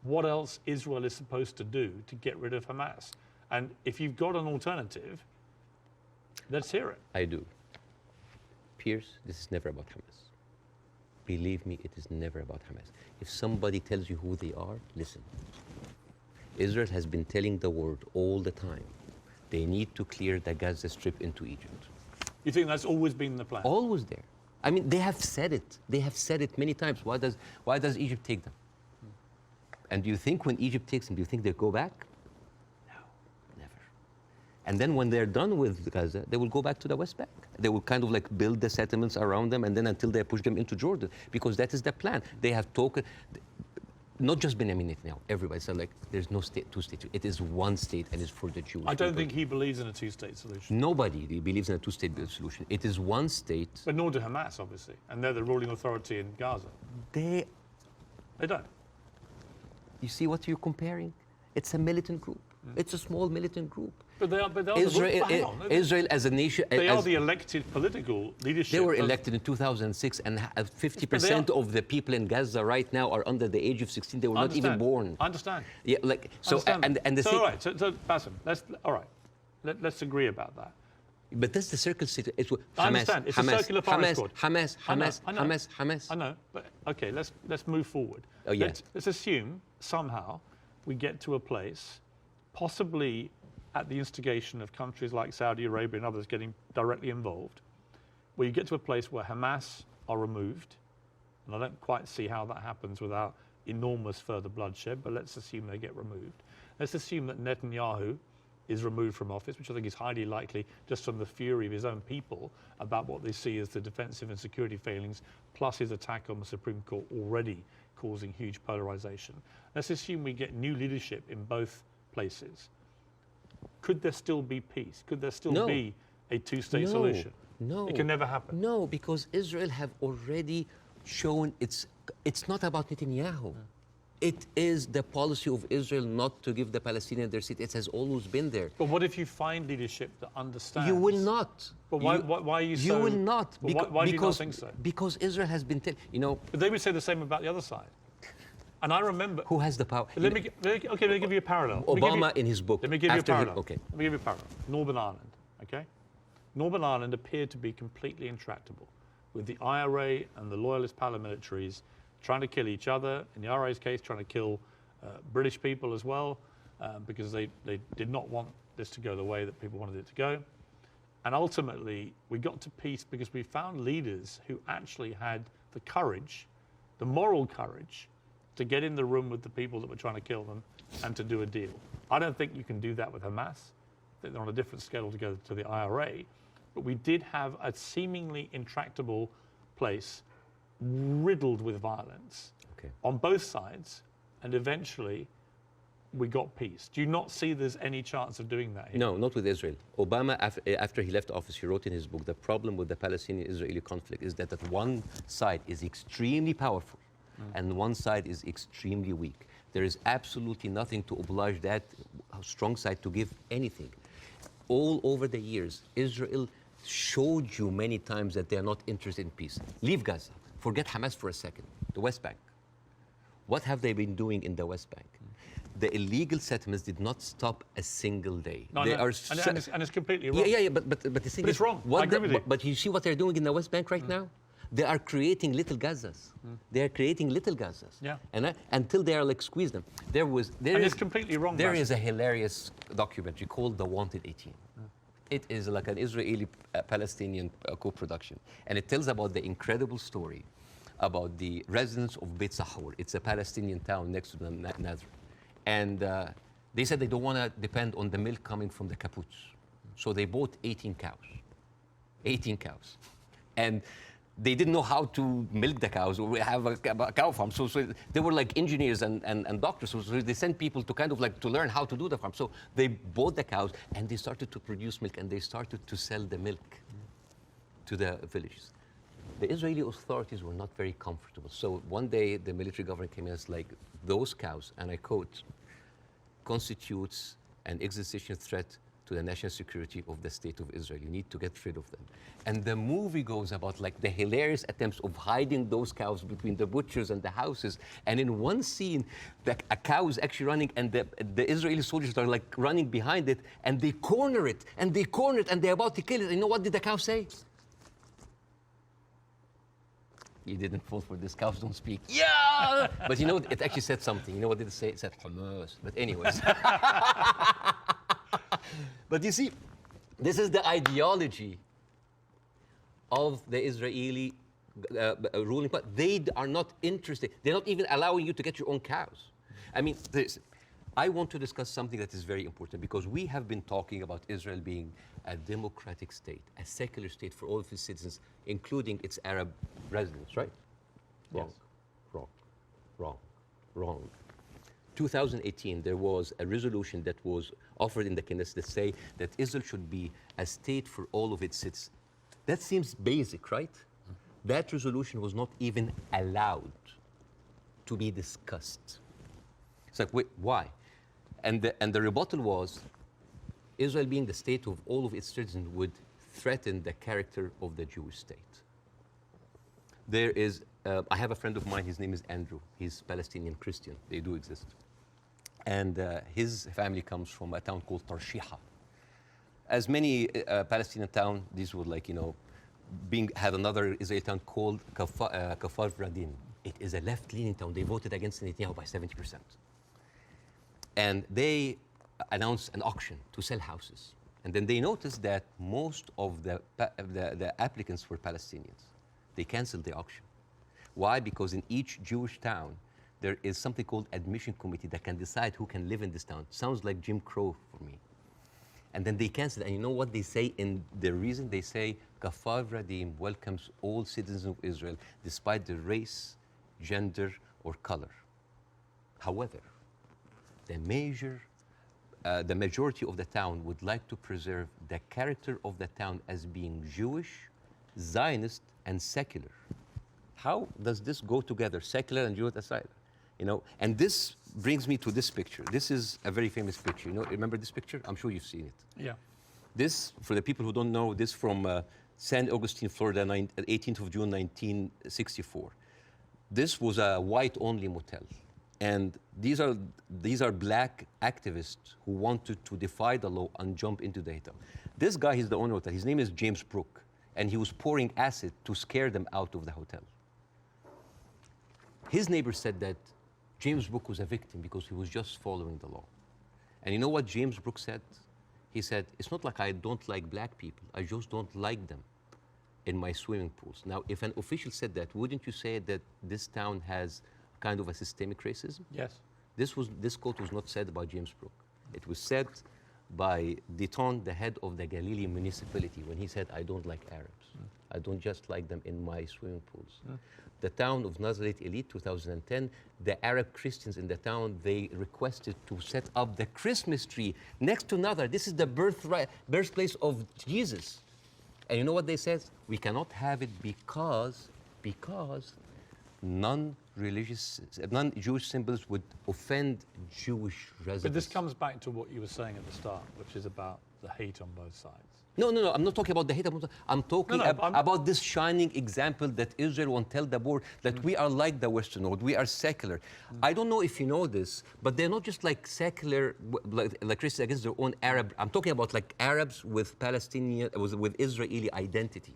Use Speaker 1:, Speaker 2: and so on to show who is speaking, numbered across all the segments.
Speaker 1: what else Israel is supposed to do to get rid of Hamas. And if you've got an alternative, let's hear it.
Speaker 2: I do. Pierce, this is never about Hamas. Believe me, it is never about Hamas. If somebody tells you who they are, listen. Israel has been telling the world all the time, they need to clear the Gaza Strip into Egypt.
Speaker 1: You think that's always been the plan?
Speaker 2: Always there. I mean, they have said it. They have said it many times. Why does Egypt take them? And do you think when Egypt takes them, do you think they'll go back? No, never. And then when they're done with Gaza, they will go back to the West Bank. They will kind of like build the settlements around them, and then until they push them into Jordan, because that is the plan. They have talked, not just Benjamin Netanyahu, everybody said like, there's no state, two states. It is one state, and it's for the Jewish
Speaker 1: I don't
Speaker 2: people.
Speaker 1: think he believes in a two-state solution.
Speaker 2: Nobody believes in a two-state solution. It is one state.
Speaker 1: But nor do Hamas, obviously, and they're the ruling authority in Gaza.
Speaker 2: They
Speaker 1: don't.
Speaker 2: You see what you're comparing? It's a militant group. It's a small militant group.
Speaker 1: But they are
Speaker 2: Israel as a nation.
Speaker 1: They are the elected political leadership.
Speaker 2: They were elected in 2006, and 50% of the people in Gaza right now are under the age of 16. They were not even born.
Speaker 1: I understand.
Speaker 2: Yeah, like so. And the
Speaker 1: so all right. So Bassem, let's agree about that.
Speaker 2: But that's the circle state. It's
Speaker 1: I understand. It's a circular firing squad.
Speaker 2: Hamas.
Speaker 1: I know. But okay, let's move forward.
Speaker 2: Oh, yeah.
Speaker 1: Let's assume somehow we get to a place, possibly at the instigation of countries like Saudi Arabia and others getting directly involved, where you get to a place where Hamas are removed, and I don't quite see how that happens without enormous further bloodshed, but let's assume they get removed. Let's assume that Netanyahu is removed from office, which I think is highly likely just from the fury of his own people about what they see as the defensive and security failings, plus his attack on the Supreme Court already causing huge polarization. Let's assume we get new leadership in both places. Could there still be peace? Could there still be a two-state solution?
Speaker 2: No.
Speaker 1: It can never happen.
Speaker 2: No, because Israel have already shown it's not about Netanyahu. It is the policy of Israel not to give the Palestinians their seat. It has always been there.
Speaker 1: But what if you find leadership that understands?
Speaker 2: You will not.
Speaker 1: But why are you so...
Speaker 2: You will not.
Speaker 1: Why do you not think so?
Speaker 2: Because Israel has been...
Speaker 1: But they would say the same about the other side. And I remember...
Speaker 2: Who has the power?
Speaker 1: Let me give you a parallel.
Speaker 2: Obama in his book...
Speaker 1: Let me give you a parallel.
Speaker 2: Okay.
Speaker 1: Let me give you a parallel. Northern Ireland, okay? Northern Ireland appeared to be completely intractable, with the IRA and the loyalist paramilitaries trying to kill each other. In the IRA's case, trying to kill British people as well, because they did not want this to go the way that people wanted it to go. And ultimately, we got to peace because we found leaders who actually had the courage, the moral courage, to get in the room with the people that were trying to kill them and to do a deal. I don't think you can do that with Hamas. I think they're on a different scale to go to the IRA. But we did have a seemingly intractable place riddled with violence on both sides, and eventually we got peace. Do you not see there's any chance of doing that here?
Speaker 2: No, not with Israel. Obama, after he left office, he wrote in his book, the problem with the Palestinian-Israeli conflict is that one side is extremely powerful and one side is extremely weak. There is absolutely nothing to oblige that strong side to give anything. All over the years, Israel showed you many times that they are not interested in peace. Leave Gaza. Forget Hamas for a second. The West Bank. What have they been doing in the West Bank? The illegal settlements did not stop a single day.
Speaker 1: No,
Speaker 2: they are
Speaker 1: and it's completely wrong.
Speaker 2: Yeah, but the thing is,
Speaker 1: it's wrong. I agree with you.
Speaker 2: But you see what they're doing in the West Bank right now? They are creating little Gazas. They are creating little Gazas.
Speaker 1: Yeah.
Speaker 2: And until they are like squeeze them.
Speaker 1: It's completely wrong.
Speaker 2: There is a hilarious documentary called The Wanted 18. It is like an Israeli-Palestinian co-production. And it tells about the incredible story about the residents of Beit Sahur. It's a Palestinian town next to the Nazareth. And they said they don't want to depend on the milk coming from the kibbutz. So they bought 18 cows. 18 cows. And they didn't know how to milk the cows or have a cow farm. So they were like engineers and doctors. So they sent people to kind of like to learn how to do the farm. So they bought the cows and they started to produce milk and they started to sell the milk to the villages. The Israeli authorities were not very comfortable. So one day the military government came in and was like, those cows, and I quote, constitutes an existential threat to the national security of the state of Israel. You need to get rid of them. And the movie goes about like the hilarious attempts of hiding those cows between the butchers and the houses. And in one scene, a cow is actually running, and the Israeli soldiers are like running behind it, and they corner it, and they corner it, and they're about to kill it. And you know what did the cow say? You didn't fall for this. Cows don't speak. Yeah! But you know, it actually said something. You know what did it say? It said hummus. But anyways. But you see, this is the ideology of the Israeli ruling party. They are not interested. They're not even allowing you to get your own cows. I mean, I want to discuss something that is very important, because we have been talking about Israel being a democratic state, a secular state for all of its citizens, including its Arab residents, right? Wrong,
Speaker 1: Yes.
Speaker 2: wrong. 2018, there was a resolution that was offered in the Knesset that say that Israel should be a state for all of its citizens. That seems basic, right? That resolution was not even allowed to be discussed. It's like, wait, why? And the rebuttal was, Israel being the state of all of its citizens would threaten the character of the Jewish state. There is, I have a friend of mine, his name is Andrew. He's Palestinian Christian. They do exist. And his family comes from a town called Tarshiha. As many Palestinian towns, these would like, you know, had another Israeli town called Kafar Radin. It is a left-leaning town. They voted against Netanyahu by 70%. And they announced an auction to sell houses. And then they noticed that most of the applicants were Palestinians. They canceled the auction. Why? Because in each Jewish town, there is something called admission committee that can decide who can live in this town. Sounds like Jim Crow for me. And then they canceled. And you know what they say in the reason? They say, Kafar Radim welcomes all citizens of Israel, despite their race, gender, or color. However, the majority of the town would like to preserve the character of the town as being Jewish, Zionist, and secular. How does this go together, secular and Jewish aside? You know, and this brings me to this picture. This is a very famous picture. You know, remember this picture? I'm sure you've seen it.
Speaker 1: Yeah.
Speaker 2: This, for the people who don't know, this from San Augustine, Florida, 18th of June, 1964. This was a white-only motel. And these are black activists who wanted to defy the law and jump into the hotel. This guy, he's the owner of the hotel. His name is James Brooke, and he was pouring acid to scare them out of the hotel. His neighbor said that James Brooke was a victim because he was just following the law. And you know what James Brooke said? He said, it's not like I don't like black people. I just don't like them in my swimming pools. Now, if an official said that, wouldn't you say that this town has kind of a systemic racism?
Speaker 1: Yes.
Speaker 2: This quote was not said by James Brooke. It was said by Deton, the head of the Galilee municipality, when he said, I don't like Arabs. I don't just like them in my swimming pools. The town of Nazareth Elite, 2010, the Arab Christians in the town, they requested to set up the Christmas tree next to Nazareth. This is the birthplace of Jesus. And you know what they said? We cannot have it because non-Jewish symbols would offend Jewish residents.
Speaker 1: But this comes back to what you were saying at the start, which is about the hate on both sides.
Speaker 2: No, I'm not talking about the hate. I'm talking about this shining example that Israel won't tell the world that we are like the Western world. We are secular. I don't know if you know this, but they're not just like secular, like Christians against their own Arab. I'm talking about like Arabs with Palestinian, with Israeli identity.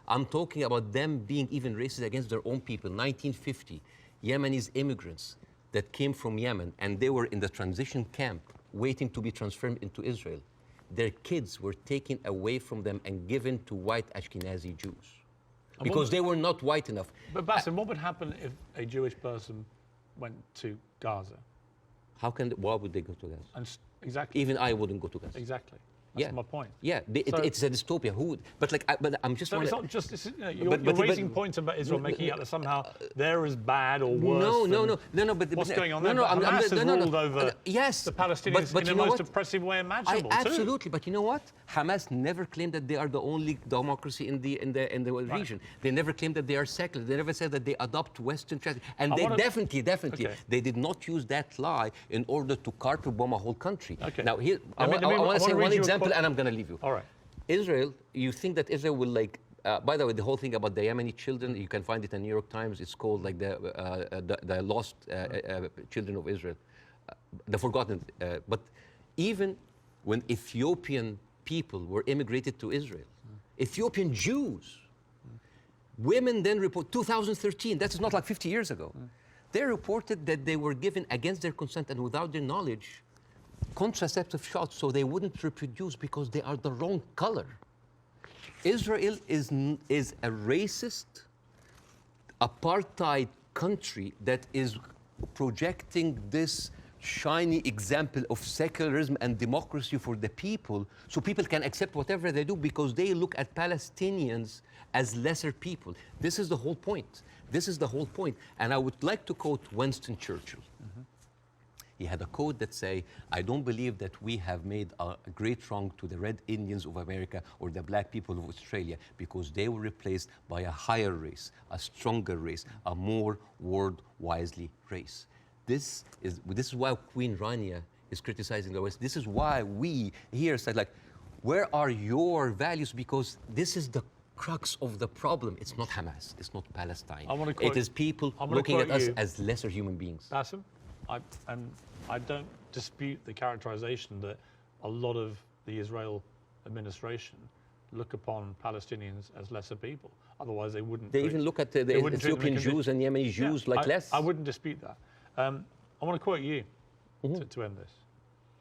Speaker 2: I'm talking about them being even racist against their own people. 1950, Yemenis immigrants that came from Yemen, and they were in the transition camp waiting to be transferred into Israel. Their kids were taken away from them and given to white Ashkenazi Jews because they were not white enough.
Speaker 1: But Bassem, what would happen if a Jewish person went to Gaza?
Speaker 2: Why would they go to Gaza?
Speaker 1: Exactly.
Speaker 2: Even I wouldn't go to Gaza.
Speaker 1: Exactly. That's my point.
Speaker 2: Yeah, it's a dystopia. Who would? But like, but I'm just.
Speaker 1: So it's not just. You're raising points about Israel, making out that somehow they're as bad or worse.
Speaker 2: No. But
Speaker 1: what's going on there? Hamas has ruled over the Palestinians in the most oppressive way imaginable.
Speaker 2: Absolutely, but you know what? Hamas never claimed that they are the only democracy in the region. They never claimed that they are secular. They never said that they adopt Western tradition. And they definitely, they did not use that lie in order to carpet bomb a whole country.
Speaker 1: Okay.
Speaker 2: Now here, I want to say one example. example, and I'm going to leave you.
Speaker 1: All right.
Speaker 2: Israel, you think that Israel will like, by the way, the whole thing about the Yemeni children, you can find it in New York Times. It's called like the lost children of Israel, the forgotten. But even when Ethiopian people were immigrated to Israel, Ethiopian Jews, women then report 2013. That is not like 50 years ago. They reported that they were given against their consent and without their knowledge contraceptive shots so they wouldn't reproduce because they are the wrong color. Israel is a racist, apartheid country that is projecting this shiny example of secularism and democracy for the people so people can accept whatever they do because they look at Palestinians as lesser people. This is the whole point. This is the whole point. And I would like to quote Winston Churchill. He had a quote that say, I don't believe that we have made a great wrong to the Red Indians of America or the black people of Australia because they were replaced by a higher race, a stronger race, a more world-wisely race. This is why Queen Rania is criticizing the West. This is why we here said, like, where are your values? Because this is the crux of the problem. It's not Hamas. It's not Palestine. It is people looking at us as lesser human beings.
Speaker 1: Bassem, I don't dispute the characterization that a lot of the Israel administration look upon Palestinians as lesser people. Otherwise, they wouldn't.
Speaker 2: They even look at the Ethiopian Jews and Yemeni Jews like less.
Speaker 1: I wouldn't dispute that. I want to quote you to end this.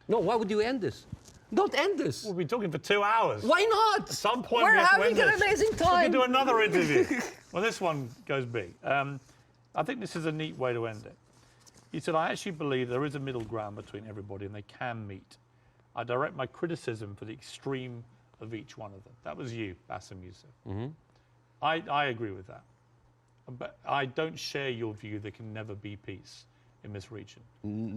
Speaker 2: No, why would you end this? Don't end this.
Speaker 1: We'll be talking for 2 hours.
Speaker 2: Why not?
Speaker 1: At some point,
Speaker 2: we're
Speaker 1: we have
Speaker 2: having
Speaker 1: to
Speaker 2: an
Speaker 1: end this.
Speaker 2: amazing time.
Speaker 1: We can do another interview. Well, this one goes big. I think this is a neat way to end it. You said, I actually believe there is a middle ground between everybody and they can meet. I direct my criticism for the extreme of each one of them. That was you, Bassem Youssef. I agree with that. But I don't share your view there can never be peace in this region.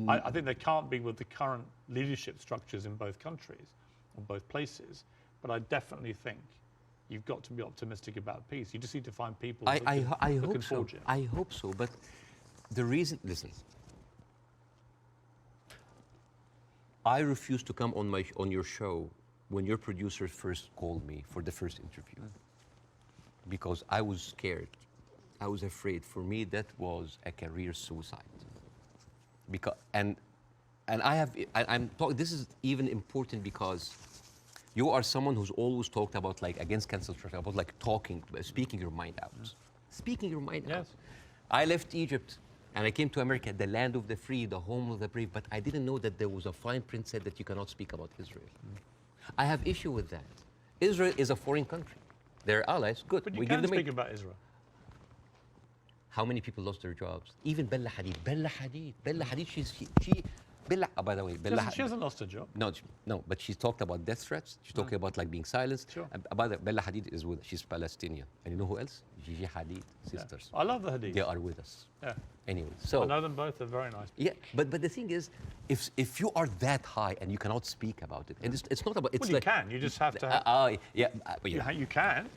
Speaker 1: I think there can't be with the current leadership structures in both countries, or both places. But I definitely think you've got to be optimistic about peace. You just need to find people looking forward to it.
Speaker 2: I hope so. But the reason, listen, I refused to come on your show when your producer first called me for the first interview because I was scared. I was afraid. For me, that was a career suicide. Because I'm talking. This is even important because you are someone who's always talked about like against cancel culture, about like speaking your mind out, speaking your mind out. I left Egypt. And I came to America, the land of the free, the home of the brave, but I didn't know that there was a fine print said that you cannot speak about Israel. I have issue with that. Israel is a foreign country. They're allies, good.
Speaker 1: But you can speak about Israel.
Speaker 2: How many people lost their jobs? Even Bella Hadid. Bella Hadid, by the way,
Speaker 1: She hasn't lost her job.
Speaker 2: No, but she talked about death threats. She's talking about like being silenced.
Speaker 1: Sure.
Speaker 2: By the way, Bella Hadid she's Palestinian. And you know who else? Gigi Hadid, sisters.
Speaker 1: I love the Hadid.
Speaker 2: They are with us.
Speaker 1: Yeah.
Speaker 2: Anyway, so
Speaker 1: I know them both. They're very nice people.
Speaker 2: Yeah, but the thing is, if you are that high and you cannot speak about it, and it's not about. It's
Speaker 1: well, you can. You just have to. You can.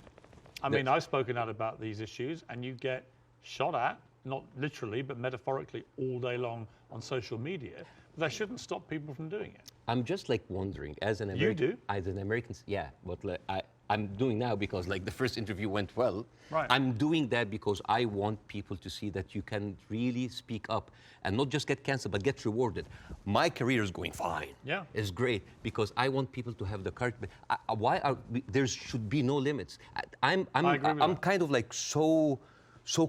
Speaker 1: I mean, I've spoken out about these issues, and you get shot at, not literally, but metaphorically, all day long on social media. But that shouldn't stop people from doing it.
Speaker 2: I'm just like wondering, as an American.
Speaker 1: You do?
Speaker 2: As an American, yeah. But like, I'm doing now because like the first interview went well.
Speaker 1: Right.
Speaker 2: I'm doing that because I want people to see that you can really speak up and not just get canceled, but get rewarded. My career is going fine.
Speaker 1: Yeah.
Speaker 2: It's great because I want people to have the courage. There should be no limits. I'm kind of like so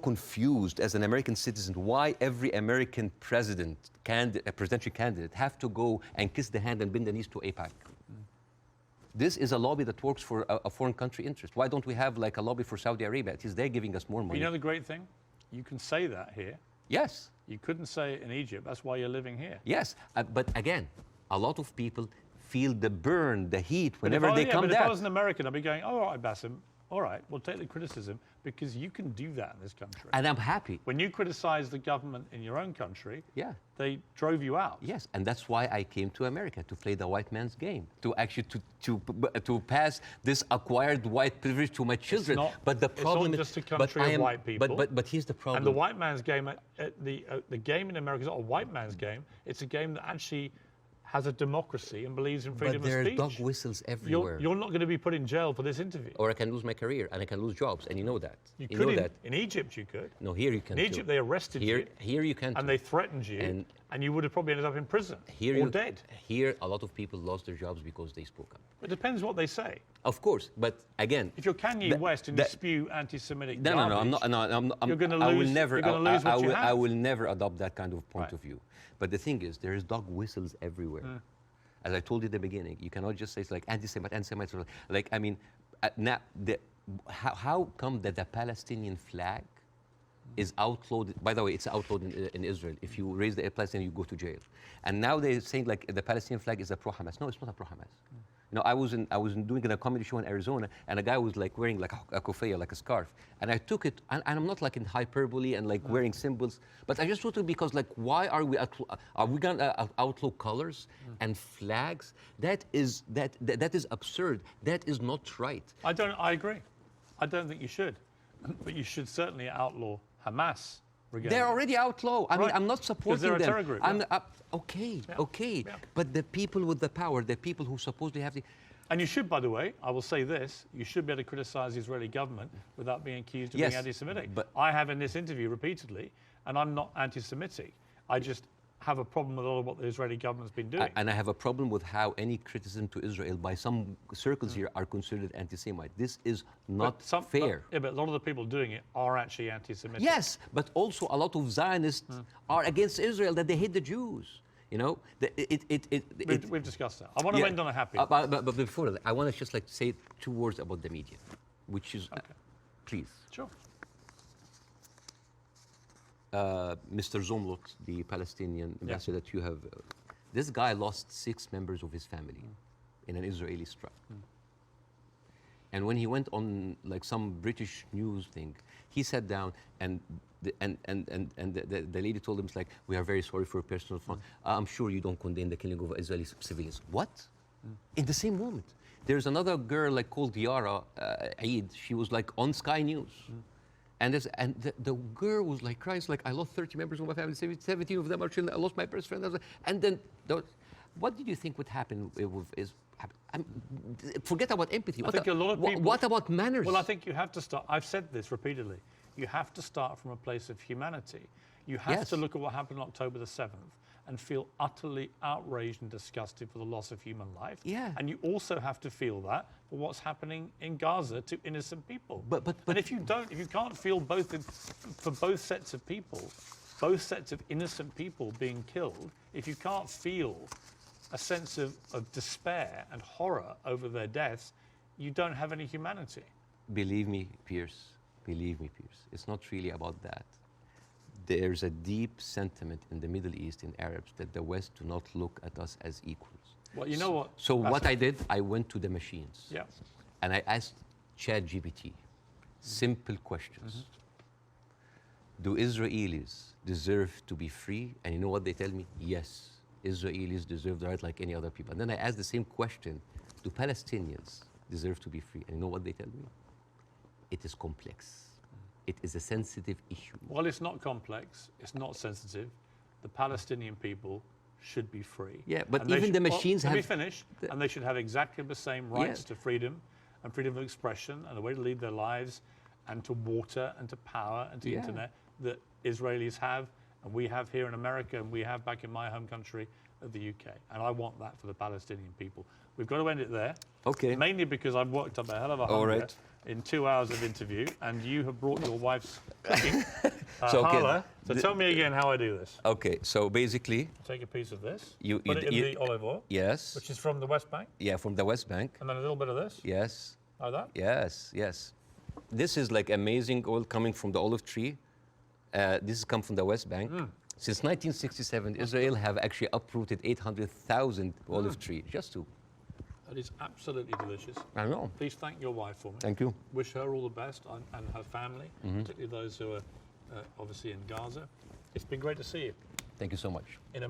Speaker 2: confused as an American citizen why every American presidential candidate have to go and kiss the hand and bend the knees to AIPAC. This is a lobby that works for a foreign country interest. Why don't we have like a lobby for Saudi Arabia? It is they're giving us more money.
Speaker 1: You know the great thing? You can say that here.
Speaker 2: Yes.
Speaker 1: You couldn't say it in Egypt. That's why you're living here.
Speaker 2: Yes, but again, a lot of people feel the burn, the heat whenever they come down.
Speaker 1: If I was an American, I'd be going, oh, all right, Bassem, all right, we'll take the criticism because you can do that in this country.
Speaker 2: And I'm happy.
Speaker 1: When you criticize the government in your own country,
Speaker 2: yeah,
Speaker 1: they drove you out.
Speaker 2: Yes, and that's why I came to America, to play the white man's game, to actually to pass this acquired white privilege to my children. But the problem
Speaker 1: is, it's not just a country of white people.
Speaker 2: But here's the problem.
Speaker 1: And the white man's game, the game in America is not a white man's game. It's a game that actually has a democracy and believes in freedom
Speaker 2: But there
Speaker 1: of
Speaker 2: are
Speaker 1: speech.
Speaker 2: dog whistles everywhere.
Speaker 1: You're not going to be put in jail for this interview.
Speaker 2: Or I can lose my career and I can lose jobs, and you know that.
Speaker 1: You
Speaker 2: know
Speaker 1: could
Speaker 2: that.
Speaker 1: in Egypt, you could.
Speaker 2: No, here you can.
Speaker 1: In Egypt, they arrested you.
Speaker 2: Here you can.
Speaker 1: And they threatened you, and you would have probably ended up in prison or dead.
Speaker 2: Here, a lot of people lost their jobs because they spoke up.
Speaker 1: It depends what they say.
Speaker 2: Of course, but again,
Speaker 1: If you're Kanye West and you spew anti-Semitic
Speaker 2: no,
Speaker 1: garbage,
Speaker 2: I'm not. No, I'm,
Speaker 1: you're going to lose.
Speaker 2: I will never.
Speaker 1: You're going to lose what you have.
Speaker 2: I will never adopt that kind of point
Speaker 1: Right.
Speaker 2: of view. But the thing is, there is dog whistles everywhere. As I told you at the beginning, you cannot just say it's like anti-Semites. Like, I mean, now, how come that the Palestinian flag is outlawed? By the way, it's outlawed in Israel. If you raise the Palestinian, you go to jail. And now they're saying like the Palestinian flag is a pro-Hamas. No, it's not a pro-Hamas. You know, I was doing a comedy show in Arizona, and a guy was like wearing like a kufiya, like a scarf, and I took it, and I'm not like in hyperbole and like wearing symbols, but I just took it because like, why are we gonna outlaw colors and flags? That is absurd. That is not right.
Speaker 1: I agree. I don't think you should, but you should certainly outlaw Hamas.
Speaker 2: They're already outlaw. I mean, I'm not supporting them.
Speaker 1: They're a terror group.
Speaker 2: Okay. But the people with the power, the people who supposedly have the...
Speaker 1: And you should, by the way, I will say this, you should be able to criticize the Israeli government without being accused of being anti-Semitic.
Speaker 2: But
Speaker 1: I have in this interview repeatedly, and I'm not anti-Semitic. I just have a problem with all of what the Israeli government's been doing.
Speaker 2: And I have a problem with how any criticism to Israel by some circles here are considered anti-Semite. This is not fair.
Speaker 1: But a lot of the people doing it are actually anti-Semitic.
Speaker 2: Yes, but also a lot of Zionists are against Israel, that they hate the Jews. You know,
Speaker 1: We've discussed that. I want to end on a happy.
Speaker 2: But before that, I want to just like say 2 words about the media, which is, please.
Speaker 1: Sure.
Speaker 2: Mr. Zomlot, the Palestinian ambassador that you have, this guy lost 6 members of his family in an Israeli strike. And when he went on like some British news thing, he sat down and the lady told him, it's like, we are very sorry for your personal fun. I'm sure you don't condemn the killing of Israeli civilians. What? In the same moment. There's another girl like called Yara Eid. She was like on Sky News. And the girl was like crying, like, I lost 30 members of my family, 17 of them are children, I lost my best friend. And then, what did you think would happen forget about empathy.
Speaker 1: I think a lot of people...
Speaker 2: What about manners?
Speaker 1: Well, I think you have to start... I've said this repeatedly. You have to start from a place of humanity. You have to look at what happened on October the 7th and feel utterly outraged and disgusted for the loss of human life.
Speaker 2: Yeah.
Speaker 1: And you also have to feel that for what's happening in Gaza to innocent people.
Speaker 2: But
Speaker 1: and if you can't feel for both sets of people, both sets of innocent people being killed, if you can't feel a sense of despair and horror over their deaths, you don't have any humanity.
Speaker 2: Believe me, Pierce, it's not really about that. There's a deep sentiment in the Middle East, in Arabs, that the West do not look at us as equals.
Speaker 1: Well, you know what?
Speaker 2: So what I did, I went to the machines.
Speaker 1: Yeah.
Speaker 2: And I asked ChatGPT simple questions. Do Israelis deserve to be free? And you know what they tell me? Yes, Israelis deserve the right like any other people. And then I asked the same question, do Palestinians deserve to be free? And you know what they tell me? It is complex. It is a sensitive issue.
Speaker 1: Well, it's not complex. It's not sensitive. The Palestinian people should be free.
Speaker 2: Yeah, but even the machines have...
Speaker 1: Let me finish. And they should have exactly the same rights to freedom and freedom of expression and a way to lead their lives and to water and to power and to internet that Israelis have and we have here in America and we have back in my home country of the UK. And I want that for the Palestinian people. We've got to end it there.
Speaker 2: Okay.
Speaker 1: Mainly because I've worked up a hell of a hunger in 2 hours of interview, and you have brought your wife's cooking. So tell me again how I do this.
Speaker 2: Okay, so basically...
Speaker 1: Take a piece of this,
Speaker 2: put
Speaker 1: it in the olive oil.
Speaker 2: Yes.
Speaker 1: Which is from the West Bank.
Speaker 2: Yeah, from the West Bank.
Speaker 1: And then a little bit of this.
Speaker 2: Yes.
Speaker 1: Like that?
Speaker 2: Yes, yes. This is like amazing oil coming from the olive tree. This has come from the West Bank. Since 1967, Israel have actually uprooted 800,000 olive trees, just to...
Speaker 1: That is absolutely delicious.
Speaker 2: I know.
Speaker 1: Please thank your wife for me.
Speaker 2: Thank you.
Speaker 1: Wish her all the best and her family, particularly those who are obviously in Gaza. It's been great to see you.
Speaker 2: Thank you so much.